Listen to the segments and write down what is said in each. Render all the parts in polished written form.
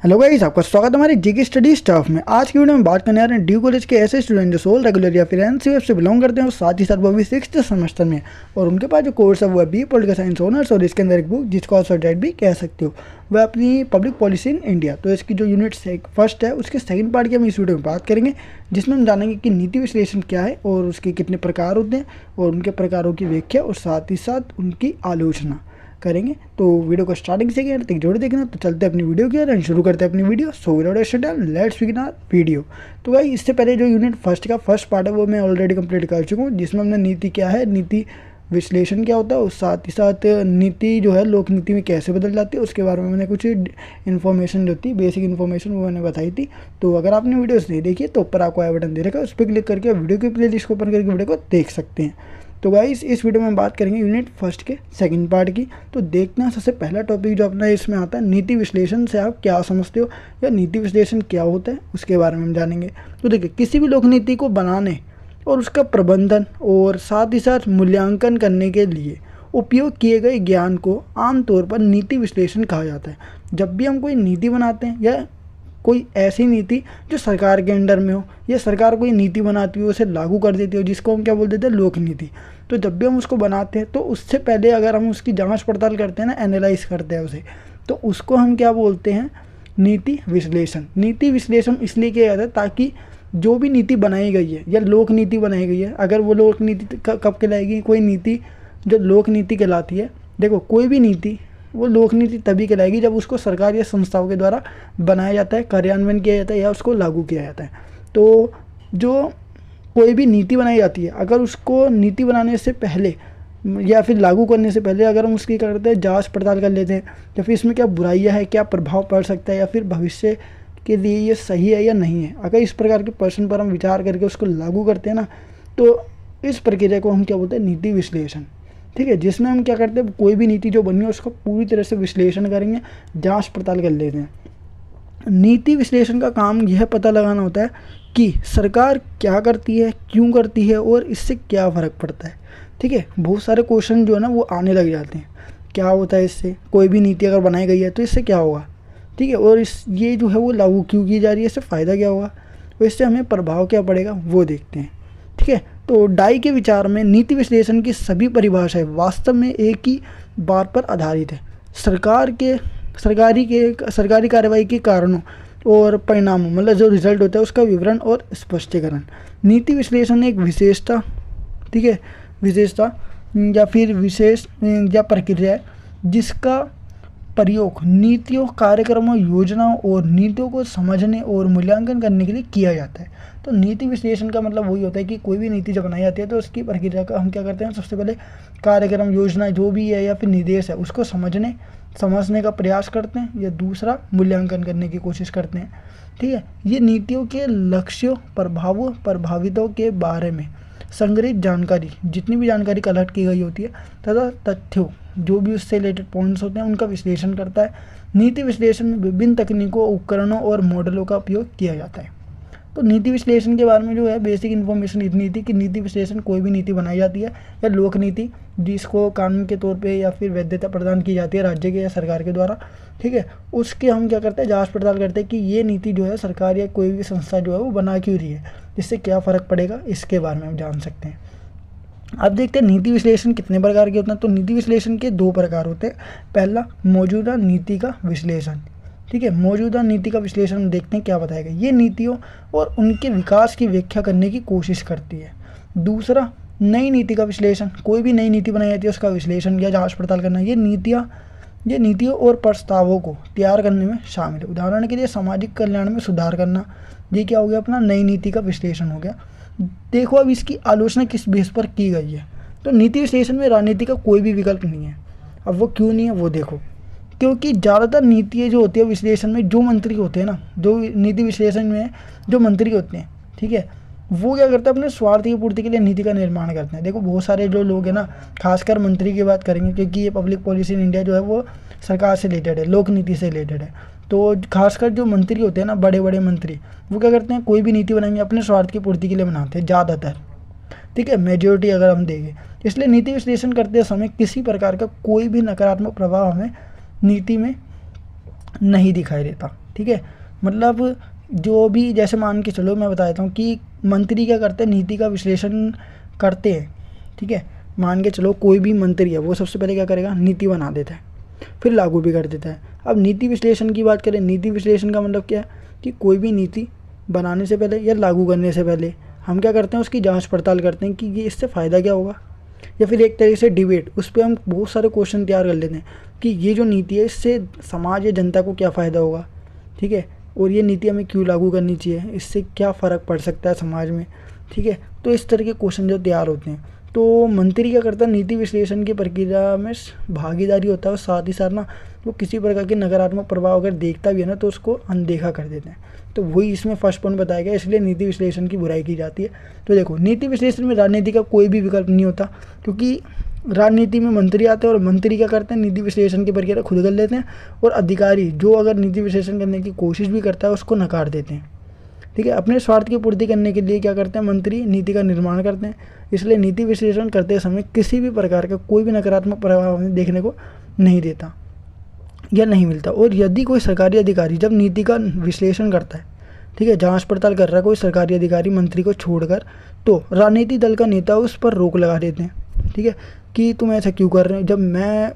Hello guys, आपका स्वागत है हमारे जीके स्टडी स्टाफ में। आज की वीडियो में बात करने आ रहे हैं डी कॉलेज के ऐसे स्टूडेंट जो सोल रेगुलर या फिर एनसीएफ से बिलोंग करते हैं और साथ ही साथ वो भी 6th सेमेस्टर में और उनके पास जो कोर्स है वो है बी पॉलिटिकल साइंस ऑनर्स और इसके अंदर एक बुक जिसको आप सब्जेक्ट भी कह सकते हो वह अपनी पब्लिक पॉलिसी इन इंडिया। तो इसकी जो यूनिट फर्स्ट है उसके सेकंड पार्ट की हम इस वीडियो में बात करेंगे, जिसमें हम जानेंगे कि नीति विश्लेषण क्या है और उसके कितने प्रकार होते हैं और उनके प्रकारों की व्याख्या और साथ ही साथ उनकी आलोचना करेंगे। तो वीडियो को स्टार्टिंग से तक जोड़ देखना। तो चलते हैं अपनी वीडियो की ओर, शुरू करते हैं अपनी video. So let's begin our video. तो भाई इससे पहले जो यूनिट फर्स्ट का फर्स्ट पार्ट है वो मैं ऑलरेडी कंप्लीट कर चुका हूँ, जिसमें हमने नीति क्या है, नीति विश्लेषण क्या होता है और साथ ही साथ नीति जो है लोक नीति में कैसे बदल जाती है उसके बारे में मैंने कुछ इन्फॉर्मेशन जो थी, बेसिक इन्फॉर्मेशन वो मैंने बताई थी। तो अगर आपने वीडियोस नहीं देखी है तो ऊपर आपको आई बटन दे रखा है, उस पर क्लिक करके वीडियो की प्लेलिस्ट को ओपन करके वीडियो को देख सकते हैं। तो गाइस इस वीडियो में हम बात करेंगे यूनिट फर्स्ट के सेकंड पार्ट की। तो देखते हैं सबसे पहला टॉपिक जो अपना इसमें आता है, नीति विश्लेषण से आप क्या समझते हो या नीति विश्लेषण क्या होता है उसके बारे में हम जानेंगे। तो देखिए, किसी भी लोक नीति को बनाने और उसका प्रबंधन और साथ ही साथ मूल्यांकन करने के लिए उपयोग किए गए ज्ञान को आमतौर पर नीति विश्लेषण कहा जाता है। जब भी हम कोई नीति बनाते हैं या कोई ऐसी नीति जो सरकार के अंडर में हो या सरकार कोई नीति बनाती हो उसे लागू कर देती हो, जिसको हम क्या बोल देते हैं, लोक नीति। तो जब भी हम उसको बनाते हैं तो उससे पहले अगर हम उसकी जांच पड़ताल करते हैं ना, एनालाइज करते हैं उसे, तो उसको हम क्या बोलते हैं, नीति विश्लेषण। नीति विश्लेषण इसलिए किया जाता है ताकि जो भी नीति बनाई गई है या लोक नीति बनाई गई है, अगर वो लोक नीति कब कहलाएगी, कोई नीति जो लोक नीति कहलाती है। देखो, कोई भी नीति वो लोक नीति तभी कहलाएगी जब उसको सरकार या संस्थाओं के द्वारा बनाया जाता है, कार्यान्वयन किया जाता है या उसको लागू किया जाता है। तो जो कोई भी नीति बनाई जाती है, अगर उसको नीति बनाने से पहले या फिर लागू करने से पहले अगर हम उसकी क्या करते हैं, जांच पड़ताल कर लेते हैं या फिर इसमें क्या बुराइयां है, क्या प्रभाव पड़ सकता है या फिर भविष्य के लिए ये सही है या नहीं है, अगर इस प्रकार के प्रश्न पर हम विचार करके उसको लागू करते हैं ना, तो इस प्रक्रिया को हम क्या बोलते हैं, नीति विश्लेषण। ठीक है, जिसमें हम क्या करते हैं, कोई भी नीति जो बनी है उसका पूरी तरह से विश्लेषण करेंगे, जांच पड़ताल कर लेते हैं। नीति विश्लेषण का काम यह पता लगाना होता है कि सरकार क्या करती है, क्यों करती है और इससे क्या फ़र्क पड़ता है। ठीक है, बहुत सारे क्वेश्चन जो है ना वो आने लग जाते हैं, क्या होता है इससे, कोई भी नीति अगर बनाई गई है तो इससे क्या होगा, ठीक है, और ये जो है वो लागू क्यों की जा रही है, इससे फ़ायदा क्या होगा और इससे हमें प्रभाव क्या पड़ेगा, वो देखते हैं। ठीक है, तो डाई के विचार में नीति विश्लेषण की सभी परिभाषाएं वास्तव में एक ही बात पर आधारित है, सरकारी कार्रवाई के कारणों और परिणामों, मतलब जो रिजल्ट होता है उसका विवरण और स्पष्टीकरण। नीति विश्लेषण एक विशेषता, ठीक है, विशेषता या फिर विशेष या प्रक्रिया है जिसका प्रयोग नीतियों, कार्यक्रमों, योजनाओं और नीतियों को समझने और मूल्यांकन करने के लिए किया जाता है। तो नीति विश्लेषण का मतलब वही होता है कि कोई भी नीति जब बनाई जाती है तो उसकी प्रक्रिया का हम क्या करते हैं, सबसे पहले कार्यक्रम, योजना जो भी है या फिर निर्देश है उसको समझने का प्रयास करते हैं या दूसरा मूल्यांकन करने की कोशिश करते हैं। ठीक है, ये नीतियों के लक्ष्यों, प्रभावों, प्रभावितों के बारे में संग्रहित जानकारी, जितनी भी जानकारी कलेक्ट की गई होती है तथा तथ्यों जो भी उससे रिलेटेड पॉइंट्स होते हैं उनका विश्लेषण करता है। नीति विश्लेषण में विभिन्न तकनीकों, उपकरणों और मॉडलों का उपयोग किया जाता है। तो नीति विश्लेषण के बारे में जो है बेसिक इन्फॉर्मेशन इतनी थी कि नीति विश्लेषण कोई भी नीति बनाई जाती है या लोक नीति जिसको कानून के तौर पे या फिर वैधता प्रदान की जाती है राज्य के या सरकार के द्वारा, ठीक है, उसके हम क्या करते हैं, जांच पड़ताल करते हैं कि ये नीति जो है सरकार या कोई भी संस्था जो है वो बना क्यों रही है, इससे क्या फ़र्क पड़ेगा, इसके बारे में हम जान सकते हैं। अब देखते हैं नीति विश्लेषण कितने प्रकार के होते हैं। तो नीति विश्लेषण के 2 प्रकार होते हैं। पहला, मौजूदा नीति का विश्लेषण। ठीक है, मौजूदा नीति का विश्लेषण देखते हैं क्या बताएगा। ये नीतियों और उनके विकास की व्याख्या करने की कोशिश करती है। दूसरा, नई नीति का विश्लेषण। कोई भी नई नीति बनाई जाती है उसका विश्लेषण या जांच पड़ताल करना। ये नीतियों और प्रस्तावों को तैयार करने में शामिल है। उदाहरण के लिए सामाजिक कल्याण में सुधार करना, ये क्या हो गया, अपना नई नीति का विश्लेषण हो गया। देखो अब इसकी आलोचना किस बेस पर की गई है। तो नीति विश्लेषण में राजनीति का कोई भी विकल्प नहीं है। अब वो क्यों नहीं है वो देखो, क्योंकि ज़्यादातर नीतियाँ जो होती है विश्लेषण में, जो मंत्री होते हैं ना, जो नीति विश्लेषण में जो मंत्री होते हैं, ठीक है, वो क्या करते हैं, अपने स्वार्थ की पूर्ति के लिए नीति का निर्माण करते हैं। देखो बहुत सारे जो लोग हैं ना, खासकर मंत्री की बात करेंगे क्योंकि ये पब्लिक पॉलिसी इन इंडिया जो है वो सरकार से रिलेटेड है, लोक नीति से रिलेटेड है। तो खासकर जो मंत्री होते हैं ना, बड़े बड़े मंत्री, वो क्या करते हैं, कोई भी नीति बनाएंगे अपने स्वार्थ की पूर्ति के लिए बनाते हैं ज़्यादातर। ठीक है, मेजोरिटी अगर हम देंगे, इसलिए नीति विश्लेषण करते समय किसी प्रकार का कोई भी नकारात्मक प्रभाव हमें नीति में नहीं दिखाई देता। ठीक है, मतलब जो भी, जैसे मान के चलो मैं बता देता हूँ कि मंत्री क्या करते हैं, नीति का विश्लेषण करते हैं। ठीक है, मान के चलो कोई भी मंत्री है, वो सबसे पहले क्या करेगा, नीति बना देता है, फिर लागू भी कर देता है। अब नीति विश्लेषण की बात करें, नीति विश्लेषण का मतलब क्या है कि कोई भी नीति बनाने से पहले या लागू करने से पहले हम क्या करते हैं, उसकी जांच पड़ताल करते हैं कि ये इससे फ़ायदा क्या होगा, या फिर एक तरीके से डिबेट, उस पर हम बहुत सारे क्वेश्चन तैयार कर लेते हैं कि ये जो नीति है इससे समाज या जनता को क्या फ़ायदा होगा। ठीक है, और ये नीति हमें क्यों लागू करनी चाहिए, इससे क्या फ़र्क पड़ सकता है समाज में। ठीक है, तो इस तरह के क्वेश्चन जो तैयार होते हैं, तो मंत्री क्या करता है, नीति विश्लेषण की प्रक्रिया में भागीदारी होता है, और साथ ही साथ ना वो किसी प्रकार के नकारात्मक प्रभाव अगर देखता भी है ना तो उसको अनदेखा कर देते हैं। तो वही इसमें फर्स्ट पॉइंट बताया गया, इसलिए नीति विश्लेषण की बुराई की जाती है। तो देखो, नीति विश्लेषण में राजनीति का कोई भी विकल्प नहीं होता, क्योंकि राजनीति में मंत्री आते हैं और मंत्री क्या करते हैं, नीति विश्लेषण की प्रक्रिया खुद कर लेते हैं, और अधिकारी जो अगर नीति विश्लेषण करने की कोशिश भी करता है उसको नकार देते हैं। ठीक है, अपने स्वार्थ की पूर्ति करने के लिए क्या करते हैं, मंत्री नीति का निर्माण करते हैं। इसलिए नीति विश्लेषण करते समय किसी भी प्रकार का कोई भी नकारात्मक प्रभाव हमें देखने को नहीं देता या नहीं मिलता। और यदि कोई सरकारी अधिकारी जब नीति का विश्लेषण करता है, ठीक है, जांच पड़ताल कर रहा है कोई सरकारी अधिकारी मंत्री को छोड़कर, तो राजनीतिक दल का नेता उस पर रोक लगा देते हैं। ठीक है, कि तुम ऐसा क्यों कर रहे हो, जब मैं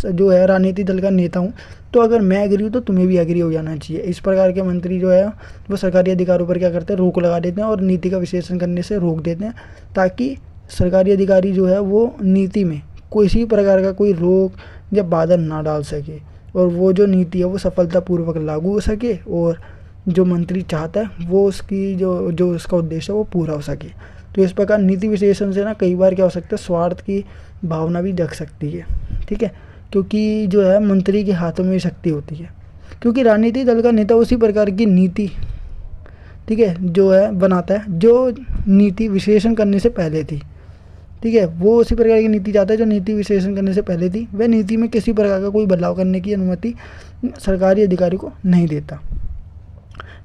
जो है राजनीतिक दल का नेता हूँ, तो अगर मैं एग्री हूँ तो तुम्हें भी एग्री हो जाना चाहिए। इस प्रकार के मंत्री जो है वो सरकारी अधिकारों पर क्या करते हैं, रोक लगा देते हैं और नीति का विश्लेषण करने से रोक देते हैं, ताकि सरकारी अधिकारी जो है वो नीति में किसी प्रकार का कोई रोक या बाधा ना डाल सके, और वो जो नीति है वो सफलतापूर्वक लागू हो सके, और जो मंत्री चाहता है वो उसकी जो उसका उद्देश्य है वो पूरा हो सके। तो इस प्रकार नीति विश्लेषण से ना कई बार क्या हो सकता है, स्वार्थ की भावना भी जग सकती है। ठीक है, क्योंकि जो है मंत्री के हाथों में शक्ति होती है, क्योंकि राजनीतिक दल का नेता उसी प्रकार की नीति, ठीक है, जो है बनाता है जो नीति विश्लेषण करने से पहले थी। ठीक है, वो उसी प्रकार की नीति चाहता है जो नीति विश्लेषण करने से पहले थी। वह नीति में किसी प्रकार का कोई बदलाव करने की अनुमति सरकारी अधिकारी को नहीं देता।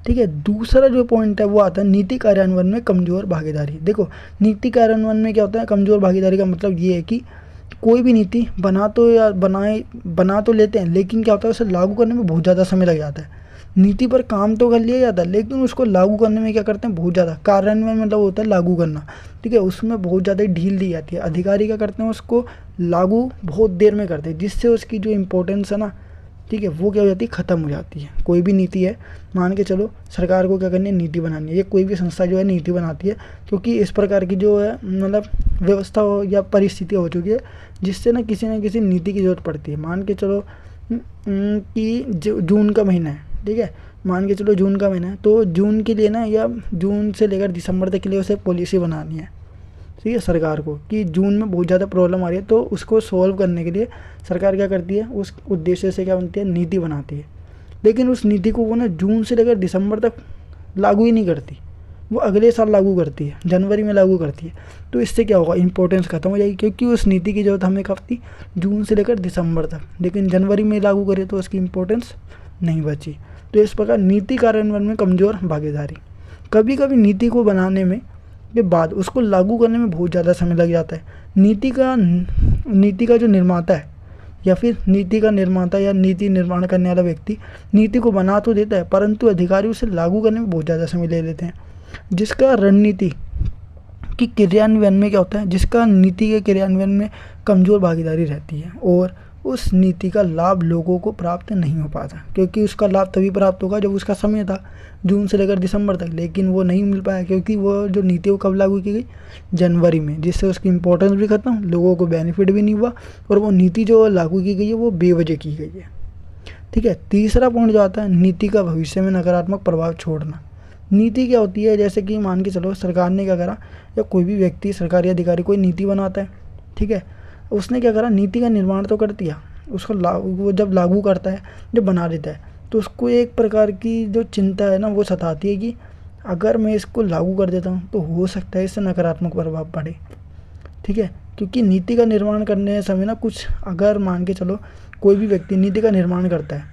ठीक है, दूसरा जो पॉइंट है वो आता है नीति कार्यान्वयन में कमजोर भागीदारी। देखो, नीति कार्यान्वयन में क्या होता है, कमजोर भागीदारी का मतलब ये है कि कोई भी नीति बना तो लेते हैं, लेकिन क्या होता है उसे लागू करने में बहुत ज़्यादा समय लग जाता है। नीति पर काम तो कर लिया जाता है, लेकिन उसको लागू करने में क्या करते हैं, बहुत ज़्यादा, कार्यान्वयन मतलब होता है लागू करना। ठीक है, उसमें बहुत ज़्यादा ढील दी जाती है। अधिकारी क्या करते हैं, उसको लागू बहुत देर में करते हैं, जिससे उसकी जो इम्पोर्टेंस है ना, ठीक है, वो क्या हो जाती है, ख़त्म हो जाती है। कोई भी नीति है, मान के चलो सरकार को क्या करनी है, नीति बनानी है, या कोई भी संस्था जो है नीति बनाती है, क्योंकि इस प्रकार की जो है मतलब व्यवस्था हो या परिस्थिति हो चुकी है जिससे ना किसी नीति की ज़रूरत पड़ती है। मान के चलो कि जून का महीना है, ठीक है, मान के चलो जून का महीना है, तो जून के लिए ना, या जून से लेकर दिसंबर तक के लिए उसे पॉलिसी बनानी है, ठीक है, सरकार को, कि जून में बहुत ज़्यादा प्रॉब्लम आ रही है, तो उसको सॉल्व करने के लिए सरकार क्या करती है, उस उद्देश्य से क्या बनती है, नीति बनाती है। लेकिन उस नीति को वो ना जून से लेकर दिसंबर तक लागू ही नहीं करती, वो अगले साल लागू करती है, जनवरी में लागू करती है। तो इससे क्या होगा, इंपॉर्टेंस खत्म हो जाएगी, क्योंकि उस नीति की ज़रूरत हमें कब थी, जून से लेकर दिसंबर तक, लेकिन जनवरी में लागू करे तो उसकी इंपॉर्टेंस नहीं बची। तो इस प्रकार नीति कार्यान्वयन में कमज़ोर भागीदारी। कभी कभी नीति को बनाने में के बाद उसको लागू करने में बहुत ज़्यादा समय लग जाता है। नीति का जो निर्माता है, या फिर नीति का निर्माता या नीति निर्माण करने वाला व्यक्ति नीति को बना तो देता है, परंतु अधिकारी उसे लागू करने में बहुत ज़्यादा समय ले लेते हैं, जिसका रणनीति की क्रियान्वयन में क्या होता है, जिसका नीति के क्रियान्वयन में कमज़ोर भागीदारी रहती है, और उस नीति का लाभ लोगों को प्राप्त नहीं हो पाता, क्योंकि उसका लाभ तभी प्राप्त होगा जब उसका समय था जून से लेकर दिसंबर तक, लेकिन वो नहीं मिल पाया, क्योंकि वो जो नीति वो कब लागू की गई, जनवरी में, जिससे उसकी इंपॉर्टेंस भी खत्म, लोगों को बेनिफिट भी नहीं हुआ, और वो नीति जो लागू की गई है वो बेवजह की गई है। ठीक है, तीसरा पॉइंट जो आता है, नीति का भविष्य में नकारात्मक प्रभाव छोड़ना। नीति क्या होती है, जैसे कि मान के चलो सरकार ने क्या करा, या कोई भी व्यक्ति सरकारी अधिकारी कोई नीति बनाता है, ठीक है, उसने क्या करा, नीति का निर्माण तो कर दिया, उसको वो जब लागू करता है, जब बना देता है, तो उसको एक प्रकार की जो चिंता है ना वो सताती है कि अगर मैं इसको लागू कर देता हूँ तो हो सकता है इससे नकारात्मक प्रभाव पड़े। ठीक है, क्योंकि नीति का निर्माण करने समय ना कुछ, अगर मान के चलो कोई भी व्यक्ति नीति का निर्माण करता है,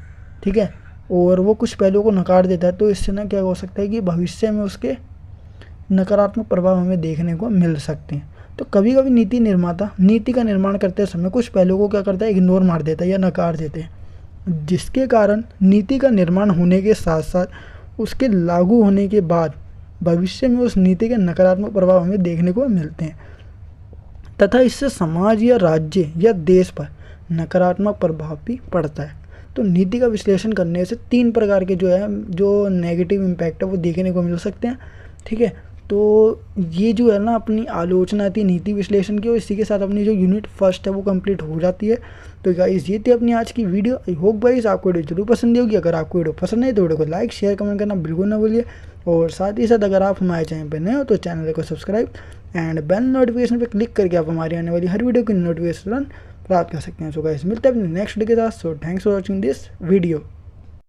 ठीक है, और वो कुछ पहलुओं को नकार देता है, तो इससे ना क्या हो सकता है कि भविष्य में उसके नकारात्मक प्रभाव हमें देखने को मिल सकते हैं। तो कभी कभी नीति निर्माता नीति का निर्माण करते समय कुछ पहलुओं को क्या करता है, इग्नोर मार देता है या नकार देते हैं। जिसके कारण नीति का निर्माण होने के साथ साथ उसके लागू होने के बाद भविष्य में उस नीति के नकारात्मक प्रभाव हमें देखने को मिलते हैं तथा इससे समाज या राज्य या देश पर नकारात्मक प्रभाव भी पड़ता है। तो नीति का विश्लेषण करने से 3 प्रकार के जो नेगेटिव इम्पैक्ट है वो देखने को मिल सकते हैं। ठीक है, तो ये जो है ना अपनी आलोचना थी नीति विश्लेषण की, और इसी के साथ अपनी जो यूनिट फर्स्ट है वो कंप्लीट हो जाती है। तो गाइस ये थी अपनी आज की वीडियो। आई होप गाइस आपको वीडियो जरूर पसंद होगी। अगर आपको वीडियो पसंद है तो वीडियो को लाइक शेयर कमेंट करना बिल्कुल ना भूलिए, और साथ ही साथ अगर आप हमारे चैनल पर नए हो तो चैनल को सब्सक्राइब एंड बेल नोटिफिकेशन पर क्लिक करके आप हमारी आने वाली हर वीडियो की नोटिफिकेशन प्राप्त कर सकते हैं। सो गाइस मिलते हैं अपने नेक्स्ट वीडियो के साथ। So thanks for watching this video.